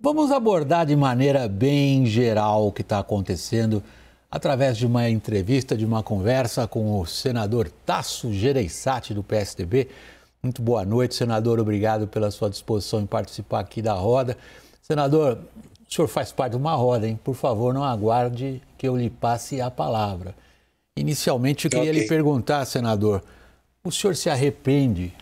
Vamos abordar de maneira bem geral o que está acontecendo através de uma entrevista, de uma conversa com o senador Tasso Gereissati, do PSDB. Muito boa noite, senador. Obrigado pela sua disposição em participar aqui da roda. Senador, o senhor faz parte de uma roda, hein? Por favor, não aguarde que eu lhe passe a palavra. Inicialmente, eu queria lhe perguntar, senador, o senhor se arrepende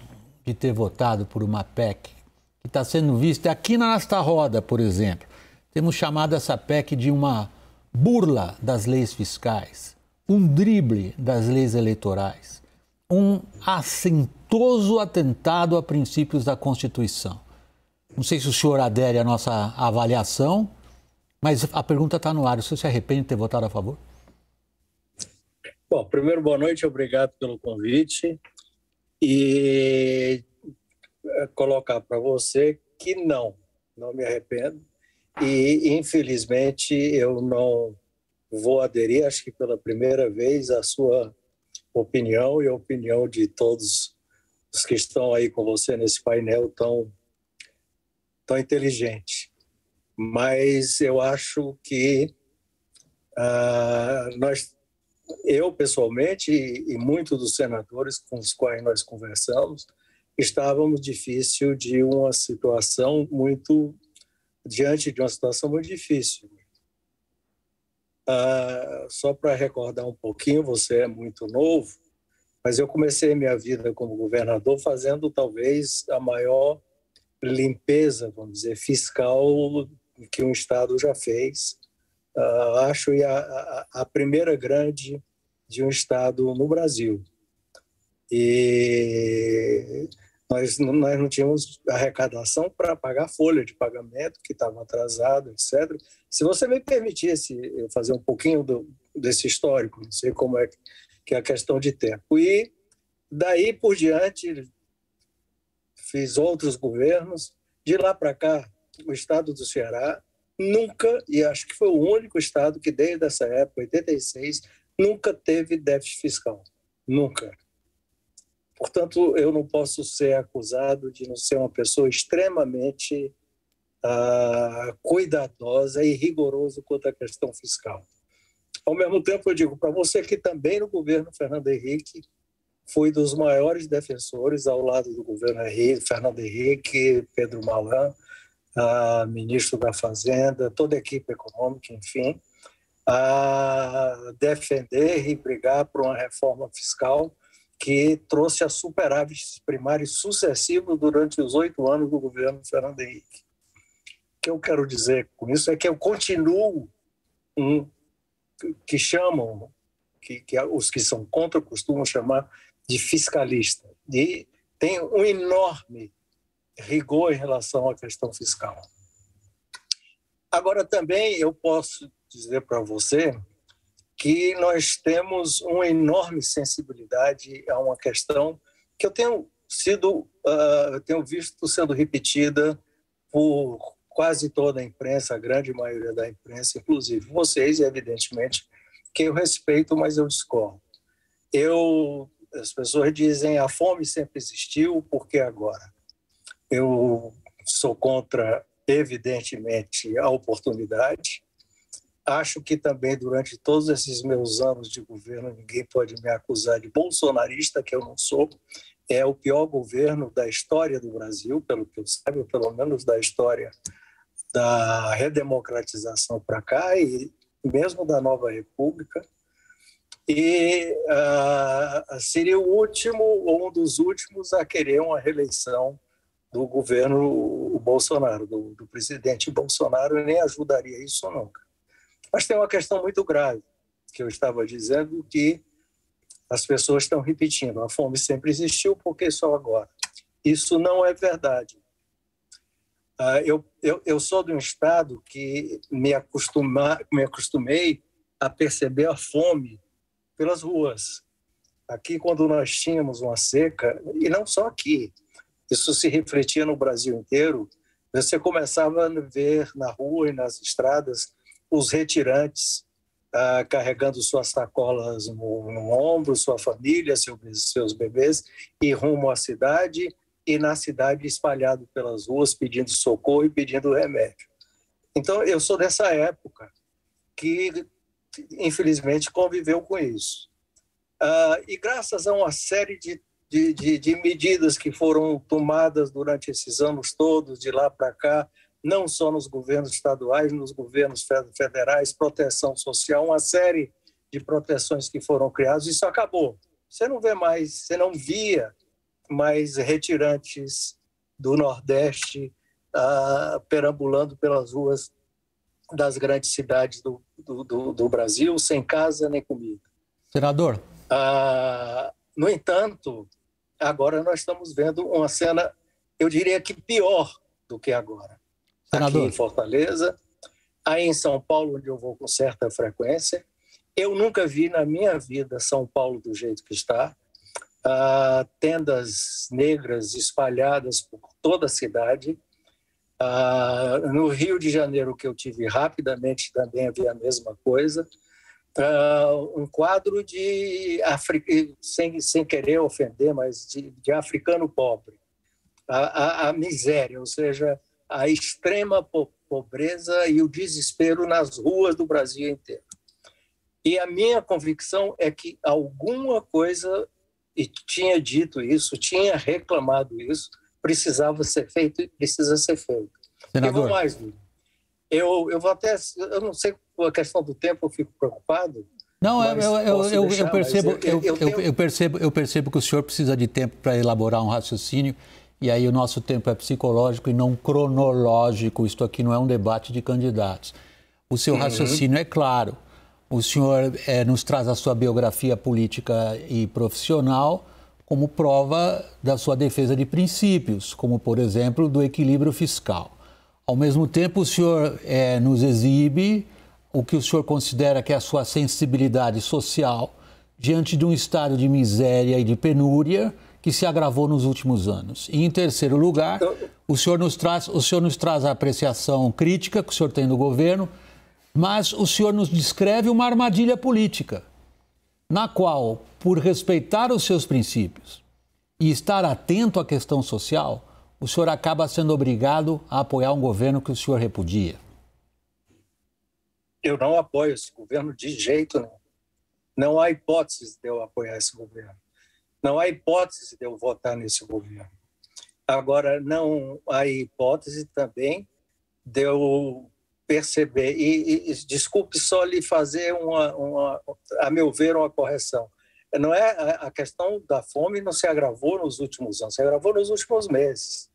de ter votado por uma PEC que está sendo vista aqui na nossa roda, por exemplo? Temos chamado essa PEC de uma burla das leis fiscais, um drible das leis eleitorais, um assintoso atentado a princípios da Constituição. Não sei se o senhor adere à nossa avaliação, mas a pergunta está no ar. O senhor se arrepende de ter votado a favor? Bom, primeiro, boa noite, obrigado pelo convite. E colocar para você que não me arrependo. E, infelizmente, eu não vou aderir, acho que pela primeira vez, à sua opinião e a opinião de todos os que estão aí com você nesse painel tão inteligente. Mas eu acho que eu, pessoalmente, e muitos dos senadores com os quais nós conversamos, estávamos diante de uma situação muito difícil. Só para recordar um pouquinho, você é muito novo, mas eu comecei minha vida como governador fazendo talvez a maior limpeza, vamos dizer, fiscal que um Estado já fez. Acho a primeira grande de um Estado no Brasil. E nós não tínhamos arrecadação para pagar folha de pagamento, que estava atrasado, etc. Se você me permitisse eu fazer um pouquinho desse histórico, não sei como é que é a questão de tempo. E daí por diante, fiz outros governos. De lá para cá, o Estado do Ceará nunca, e acho que foi o único Estado que desde essa época, 86, nunca teve déficit fiscal. Nunca. Portanto, eu não posso ser acusado de não ser uma pessoa extremamente cuidadosa e rigorosa quanto à questão fiscal. Ao mesmo tempo, eu digo para você que também no governo Fernando Henrique fui dos maiores defensores, ao lado do governo Fernando Henrique, Pedro Malan, ministro da Fazenda, toda a equipe econômica, enfim, a defender e brigar por uma reforma fiscal que trouxe a superávites primários sucessivos durante os 8 anos do governo Fernando Henrique. O que eu quero dizer com isso é que eu continuo que chamam, que os que são contra costumam chamar de fiscalista. E tem um enorme rigor em relação à questão fiscal. Agora, também eu posso dizer para você que nós temos uma enorme sensibilidade a uma questão que eu tenho visto sendo repetida por quase toda a imprensa, a grande maioria da imprensa, inclusive vocês, evidentemente, que eu respeito, mas eu discordo. As pessoas dizem a fome sempre existiu, por que agora? Eu sou contra, evidentemente, a oportunidade. Acho que também, durante todos esses meus anos de governo, ninguém pode me acusar de bolsonarista, que eu não sou. É o pior governo da história do Brasil, pelo que eu saiba, pelo menos da história da redemocratização para cá e mesmo da nova república. E seria o último, ou um dos últimos, a querer uma reeleição do governo Bolsonaro, do presidente Bolsonaro, e nem ajudaria isso nunca. Mas tem uma questão muito grave, que eu estava dizendo, que as pessoas estão repetindo. A fome sempre existiu, por que só agora? Isso não é verdade. Eu sou de um estado que me acostumei a perceber a fome pelas ruas. Aqui, quando nós tínhamos uma seca, e não só aqui, isso se refletia no Brasil inteiro, você começava a ver na rua e nas estradas os retirantes carregando suas sacolas no ombro, sua família, seus bebês, e rumo à cidade, e na cidade espalhado pelas ruas pedindo socorro e pedindo remédio. Então, eu sou dessa época que, infelizmente, conviveu com isso. E graças a uma série de medidas que foram tomadas durante esses anos todos, de lá para cá, não só nos governos estaduais, nos governos federais, proteção social, uma série de proteções que foram criadas, isso acabou. Você não vê mais, você não via mais retirantes do Nordeste perambulando pelas ruas das grandes cidades do Brasil, sem casa nem comida. Senador? No entanto, agora nós estamos vendo uma cena, eu diria que pior do que agora. Senador. Aqui em Fortaleza, aí em São Paulo, onde eu vou com certa frequência, eu nunca vi na minha vida São Paulo do jeito que está. Tendas negras espalhadas por toda a cidade. No Rio de Janeiro, que eu tive rapidamente, também havia a mesma coisa. Um quadro sem querer ofender, mas de africano pobre. A miséria, ou seja, a extrema pobreza e o desespero nas ruas do Brasil inteiro. E a minha convicção é que alguma coisa, e tinha dito isso, tinha reclamado isso, precisava ser feito e precisa ser feito. Senador. E vou mais, eu vou até, eu não sei, com a questão do tempo eu fico preocupado. Não, eu percebo que o senhor precisa de tempo para elaborar um raciocínio, e aí o nosso tempo é psicológico e não cronológico. Isto aqui não é um debate de candidatos. O seu raciocínio é claro. O senhor nos traz a sua biografia política e profissional como prova da sua defesa de princípios, como, por exemplo, do equilíbrio fiscal. Ao mesmo tempo, o senhor nos exibe o que o senhor considera que é a sua sensibilidade social diante de um estado de miséria e de penúria que se agravou nos últimos anos. E, em terceiro lugar, o senhor nos traz a apreciação crítica que o senhor tem do governo, mas o senhor nos descreve uma armadilha política, na qual, por respeitar os seus princípios e estar atento à questão social, o senhor acaba sendo obrigado a apoiar um governo que o senhor repudia. Eu não apoio esse governo de jeito nenhum. Não há hipótese de eu apoiar esse governo. Não há hipótese de eu votar nesse governo. Agora, não há hipótese também de eu perceber, e desculpe só lhe fazer a meu ver, uma correção. Não é a questão da fome não se agravou nos últimos anos, se agravou nos últimos meses.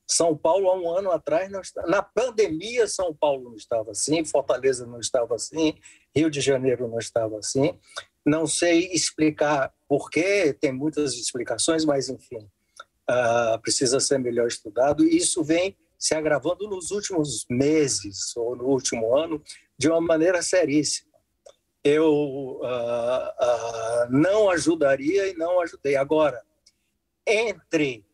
São Paulo, há um ano atrás, na pandemia, São Paulo não estava assim, Fortaleza não estava assim, Rio de Janeiro não estava assim. Não sei explicar por quê, tem muitas explicações, mas, enfim, precisa ser melhor estudado. E isso vem se agravando nos últimos meses ou no último ano de uma maneira seríssima. Eu não ajudaria e não ajudei. Agora, entre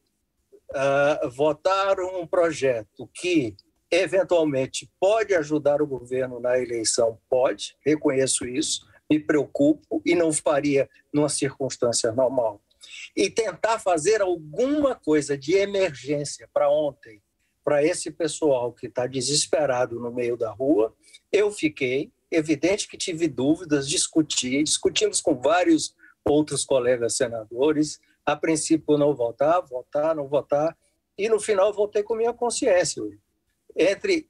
votar um projeto que eventualmente pode ajudar o governo na eleição, pode, reconheço isso, me preocupo e não faria numa circunstância normal. E tentar fazer alguma coisa de emergência para ontem, para esse pessoal que está desesperado no meio da rua, eu fiquei, evidente que tive dúvidas, discutimos com vários outros colegas senadores, a princípio não votar, não votar, e no final voltei com minha consciência. Entre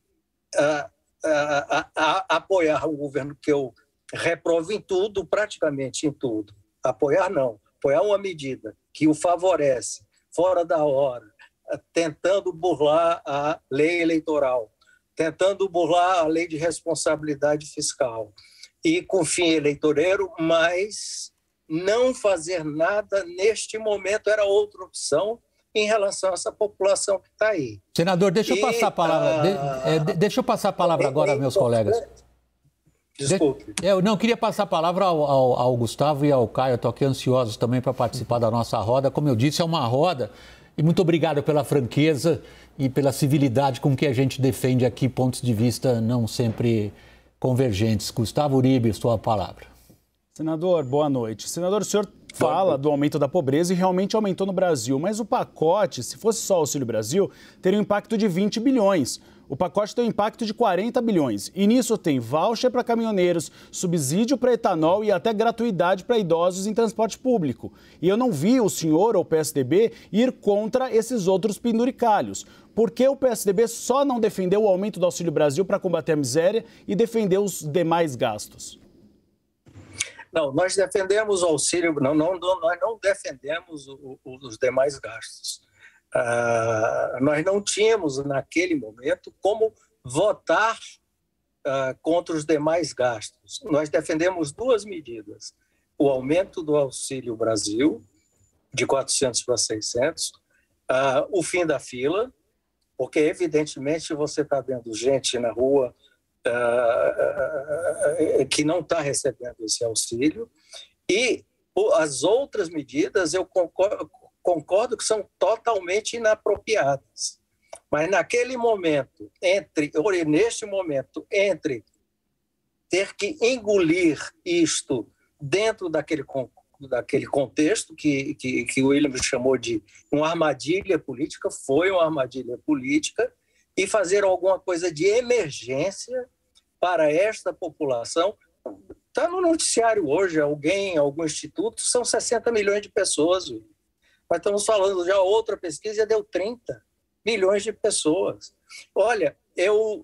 apoiar um governo que eu reprovo em tudo, praticamente em tudo, apoiar não, apoiar uma medida que o favorece, fora da hora, tentando burlar a lei eleitoral, tentando burlar a lei de responsabilidade fiscal e com fim eleitoreiro, mas não fazer nada neste momento era outra opção em relação a essa população que está aí. Senador, deixa eu passar a palavra, deixa eu passar a palavra agora aos meus colegas. Desculpe. Eu não queria passar a palavra ao Gustavo e ao Caio, estou aqui ansiosos também para participar da nossa roda. Como eu disse, é uma roda. E muito obrigado pela franqueza e pela civilidade com que a gente defende aqui pontos de vista não sempre convergentes. Gustavo Uribe, sua palavra. Senador, boa noite. Senador, o senhor fala do aumento da pobreza e realmente aumentou no Brasil. Mas o pacote, se fosse só o Auxílio Brasil, teria um impacto de 20 bilhões. O pacote tem um impacto de 40 bilhões. E nisso tem voucher para caminhoneiros, subsídio para etanol e até gratuidade para idosos em transporte público. E eu não vi o senhor ou o PSDB ir contra esses outros penduricalhos. Por que o PSDB só não defendeu o aumento do Auxílio Brasil para combater a miséria e defendeu os demais gastos? Não, nós defendemos o auxílio, nós não defendemos os demais gastos. Nós não tínhamos, naquele momento, como votar contra os demais gastos. Nós defendemos duas medidas. O aumento do Auxílio Brasil, de 400 para 600, o fim da fila, porque, evidentemente, você está vendo gente na rua que não está recebendo esse auxílio, e as outras medidas eu concordo que são totalmente inapropriadas. Mas naquele momento, neste momento, entre ter que engolir isto dentro daquele contexto que o William chamou de uma armadilha política, foi uma armadilha política, e fazer alguma coisa de emergência para esta população. Está no noticiário hoje, algum instituto, são 60 milhões de pessoas. Mas estamos falando, já outra pesquisa já deu 30 milhões de pessoas. Olha,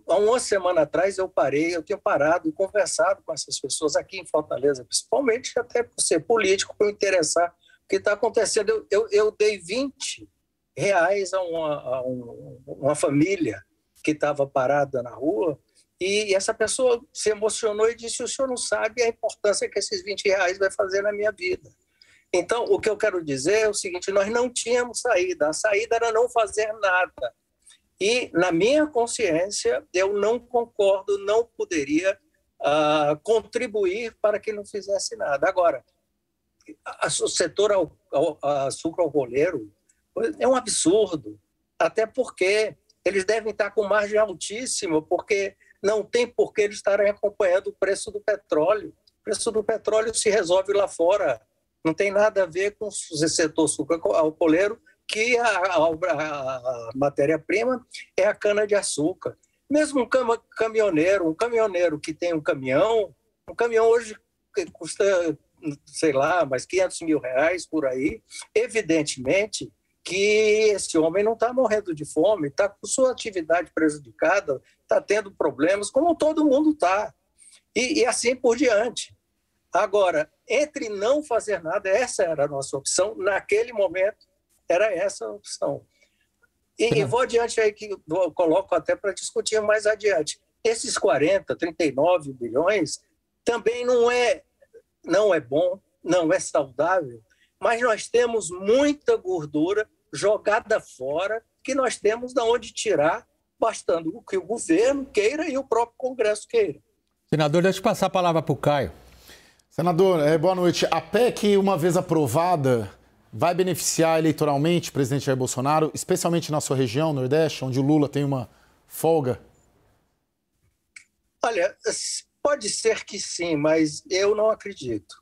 há uma semana atrás eu tenho parado e conversado com essas pessoas aqui em Fortaleza, principalmente até por ser político, por me interessar o que está acontecendo. Eu dei R$20 a uma família que estava parada na rua, e essa pessoa se emocionou e disse: o senhor não sabe a importância que esses R$20 vai fazer na minha vida. Então, o que eu quero dizer é o seguinte: nós não tínhamos saída, a saída era não fazer nada. E, na minha consciência, eu não concordo, não poderia contribuir para que não fizesse nada. Agora, o setor açúcar-alcooleiro é um absurdo, até porque eles devem estar com margem altíssima, porque não tem por que eles estarem acompanhando o preço do petróleo. O preço do petróleo se resolve lá fora, não tem nada a ver com o setor açúcar-alcooleiro, que a matéria-prima é a cana-de-açúcar. Mesmo um caminhoneiro que tem um caminhão hoje custa, sei lá, mais R$500 mil por aí, evidentemente que esse homem não está morrendo de fome, está com sua atividade prejudicada, está tendo problemas, como todo mundo está. E assim por diante. Agora, entre não fazer nada, essa era a nossa opção, naquele momento, era essa a opção. E vou adiante aí, que eu coloco até para discutir mais adiante. Esses 39 bilhões também não é bom, não é saudável, mas nós temos muita gordura jogada fora, que nós temos de onde tirar, bastando o que o governo queira e o próprio Congresso queira. Senador, deixa eu passar a palavra para o Caio. Senador, boa noite. A PEC, uma vez aprovada, vai beneficiar eleitoralmente o presidente Jair Bolsonaro, especialmente na sua região, Nordeste, onde o Lula tem uma folga? Olha, pode ser que sim, mas eu não acredito.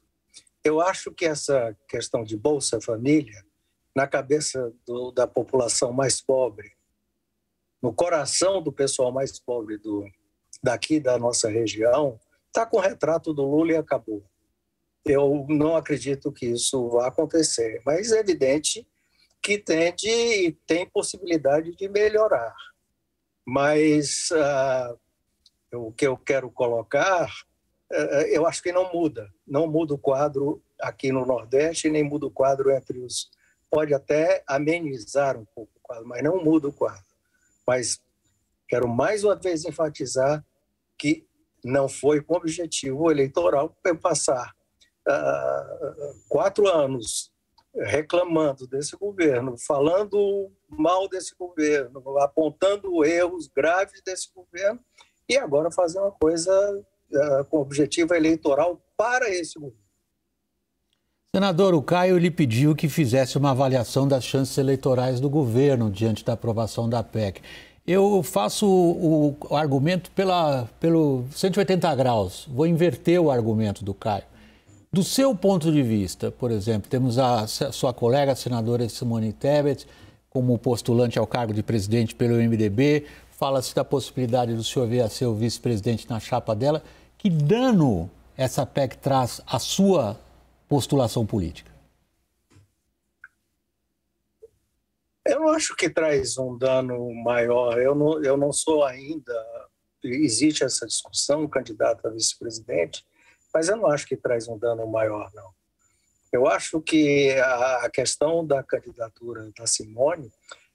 Eu acho que essa questão de Bolsa Família, na cabeça da população mais pobre, no coração do pessoal mais pobre daqui da nossa região, está com o retrato do Lula e acabou. Eu não acredito que isso vá acontecer, mas é evidente que tem possibilidade de melhorar. Mas o que eu quero colocar, eu acho que não muda o quadro aqui no Nordeste, nem muda o quadro entre os... Pode até amenizar um pouco o quadro, mas não muda o quadro. Mas quero mais uma vez enfatizar que não foi com objetivo eleitoral passar 4 anos reclamando desse governo, falando mal desse governo, apontando erros graves desse governo, e agora fazer uma coisa com objetivo eleitoral para esse governo. Senador, o Caio lhe pediu que fizesse uma avaliação das chances eleitorais do governo diante da aprovação da PEC. Eu faço o argumento pelo 180 graus, vou inverter o argumento do Caio. Do seu ponto de vista, por exemplo, temos a sua colega, a senadora Simone Tebet, como postulante ao cargo de presidente pelo MDB. Fala-se da possibilidade do senhor vir a ser o vice-presidente na chapa dela. Que dano essa PEC traz à sua postulação política? Eu não acho que traz um dano maior. Eu não sou ainda... Existe essa discussão, candidato a vice-presidente, mas eu não acho que traz um dano maior, não. Eu acho que a questão da candidatura da Simone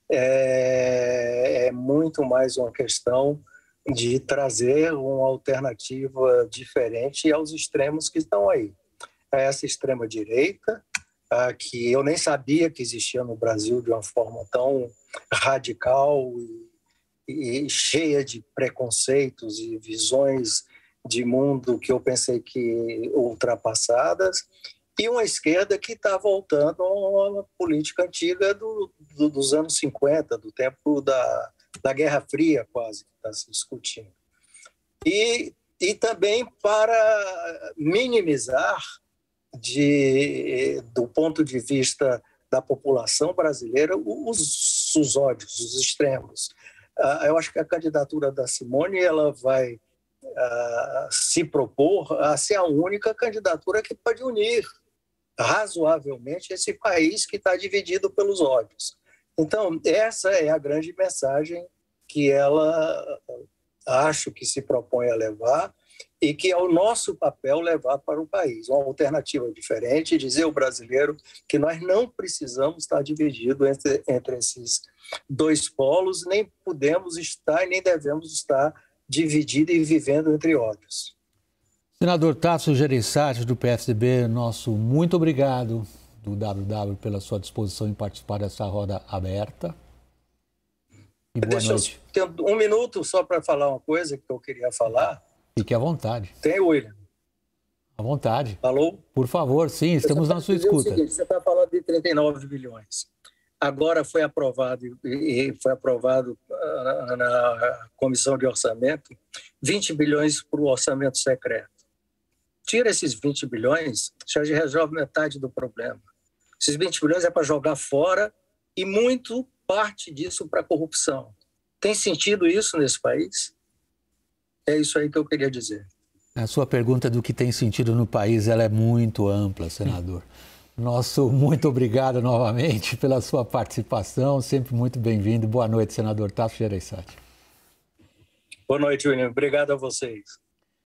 é muito mais uma questão de trazer uma alternativa diferente aos extremos que estão aí. Essa extrema-direita, que eu nem sabia que existia no Brasil de uma forma tão radical e cheia de preconceitos e visões de mundo que eu pensei que ultrapassadas, e uma esquerda que está voltando a uma política antiga dos anos 50, do tempo da Guerra Fria, quase, que está se discutindo. E também para minimizar, do ponto de vista da população brasileira, os ódios, os extremos. Eu acho que a candidatura da Simone ela vai se propor a ser a única candidatura que pode unir razoavelmente esse país que está dividido pelos ódios. Então, essa é a grande mensagem que ela acho que se propõe a levar e que é o nosso papel levar para o país. Uma alternativa diferente, dizer ao brasileiro que nós não precisamos estar divididos entre esses dois polos, nem podemos estar e nem devemos estar divididos e vivendo entre ódios. Senador Tasso Gereissati, do PSDB, nosso muito obrigado do WW pela sua disposição em participar dessa roda aberta. E boa noite. Eu tenho um minuto só para falar uma coisa que eu queria falar. Fique à vontade. Tem, William? À vontade. Alô? Por favor, sim, estamos na sua escuta. Você está falando de 39 bilhões. Agora foi aprovado na Comissão de Orçamento 20 bilhões para o orçamento secreto. Tira esses 20 bilhões, já resolve metade do problema. Esses 20 bilhões é para jogar fora e muito parte disso para a corrupção. Tem sentido isso nesse país? É isso aí que eu queria dizer. A sua pergunta do que tem sentido no país, ela é muito ampla, senador. Nosso muito obrigado novamente pela sua participação, sempre muito bem-vindo. Boa noite, senador Tasso Gereissati. Boa noite, William. Obrigado a vocês.